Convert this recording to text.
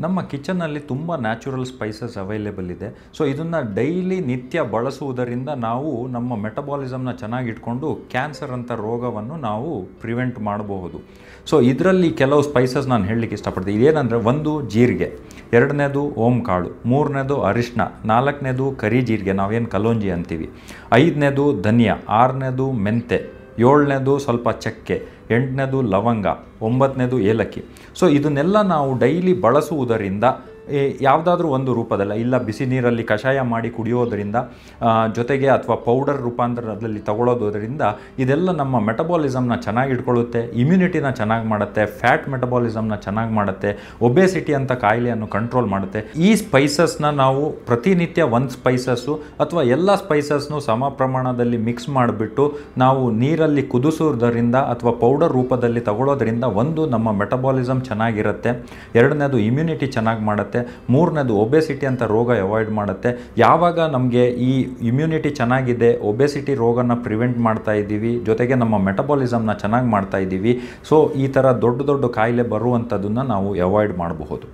ನಮ್ಮ ಕಿಚನ್ನಲ್ಲಿ ತುಂಬ natural spices available ಇದೆ. ಸೊ ಇದನ್ನು ಡೈಲಿ ನಿತ್ಯ ಬಳಸುವುದರಿಂದ ನಾವು ನಮ್ಮ ಮೆಟಬಾಲಿಸಮ್ನ ಚೆನ್ನಾಗಿಟ್ಕೊಂಡು ಕ್ಯಾನ್ಸರ್ ಅಂತ ರೋಗವನ್ನು ನಾವು ಪ್ರಿವೆಂಟ್ ಮಾಡಬಹುದು. ಸೊ ಇದರಲ್ಲಿ ಕೆಲವು ಸ್ಪೈಸಸ್ ನಾನು ಹೇಳಲಿಕ್ಕೆ ಇಷ್ಟಪಡ್ತೀನಿ. ಇದೇನೆಂದರೆ, ಒಂದು ಜೀರಿಗೆ, ಎರಡನೇದು ಓಂ ಕಾಳು, ಮೂರನೇದು ಅರಿಶಿನ, ನಾಲ್ಕನೇದು ಕರಿ ಜೀರಿಗೆ ನಾವೇನು ಕಲೋಂಜಿ ಅಂತೀವಿ, ಐದನೇದು ಧನಿಯಾ, ಆರನೇದು ಮೆಂತೆ, ಏಳನೇದು ಸ್ವಲ್ಪ ಚಕ್ಕೆ, ಎಂಟನೇದು ಲವಂಗ, ಒಂಬತ್ತನೇದು ಏಲಕ್ಕಿ. ಸೊ ಇದನ್ನೆಲ್ಲ ನಾವು ಡೈಲಿ ಬಳಸುವುದರಿಂದ ಯಾವುದಾದ್ರೂ ಒಂದು ರೂಪದಲ್ಲಿ ಇಲ್ಲ ಬಿಸಿ ನೀರಲ್ಲಿ ಕಷಾಯ ಮಾಡಿ ಕುಡಿಯೋದರಿಂದ ಜೊತೆಗೆ ಅಥವಾ ಪೌಡರ್ ರೂಪಾಂತರದಲ್ಲಿ ತಗೊಳ್ಳೋದರಿಂದ ಇದೆಲ್ಲ ನಮ್ಮ ಮೆಟಬಾಲಿಸಮ್ನ ಚೆನ್ನಾಗಿ ಇಟ್ಕೊಳ್ಳುತ್ತೆ, ಇಮ್ಯುನಿಟಿನ ಚೆನ್ನಾಗಿ ಮಾಡುತ್ತೆ, ಫ್ಯಾಟ್ ಮೆಟಬಾಲಿಸಮ್ನ ಚೆನ್ನಾಗಿ ಮಾಡುತ್ತೆ, ಒಬೇಸಿಟಿ ಅಂತ ಕಾಯಿಲೆಯನ್ನು ಕಂಟ್ರೋಲ್ ಮಾಡುತ್ತೆ. ಈ ಸ್ಪೈಸಸ್ನ ನಾವು ಪ್ರತಿನಿತ್ಯ ಒಂದು ಸ್ಪೈಸಸ್ಸು ಅಥವಾ ಎಲ್ಲ ಸ್ಪೈಸಸ್ನು ಸಮ ಪ್ರಮಾಣದಲ್ಲಿ ಮಿಕ್ಸ್ ಮಾಡಿಬಿಟ್ಟು ನಾವು ನೀರಲ್ಲಿ ಕುದಿಸೋದ್ರಿಂದ ಅಥವಾ ಪೌಡರ್ ರೂಪದಲ್ಲಿ ತಗೊಳ್ಳೋದ್ರಿಂದ ಒಂದು ನಮ್ಮ ಮೆಟಬಾಲಿಸಮ್ ಚೆನ್ನಾಗಿರುತ್ತೆ, ಎರಡನೇದು ಇಮ್ಯುನಿಟಿ ಚೆನ್ನಾಗಿ ಮಾಡುತ್ತೆ, ಮೂರನೇದು ಒಬೇಸಿಟಿ ಅಂತ ರೋಗ ಅವಾಯ್ಡ್ ಮಾಡುತ್ತೆ. ಯಾವಾಗ ನಮಗೆ ಈ ಇಮ್ಯುನಿಟಿ ಚೆನ್ನಾಗಿದೆ, ಒಬೇಸಿಟಿ ರೋಗನ ಪ್ರಿವೆಂಟ್ ಮಾಡ್ತಾ ಇದ್ದೀವಿ, ಜೊತೆಗೆ ನಮ್ಮ ಮೆಟಬಾಲಿಸಮ್ನ ಚೆನ್ನಾಗಿ ಮಾಡ್ತಾ ಇದ್ದೀವಿ, ಸೊ ಈ ಥರ ದೊಡ್ಡ ದೊಡ್ಡ ಕಾಯಿಲೆ ಬರುವಂಥದ್ದನ್ನು ನಾವು ಅವಾಯ್ಡ್ ಮಾಡಬಹುದು.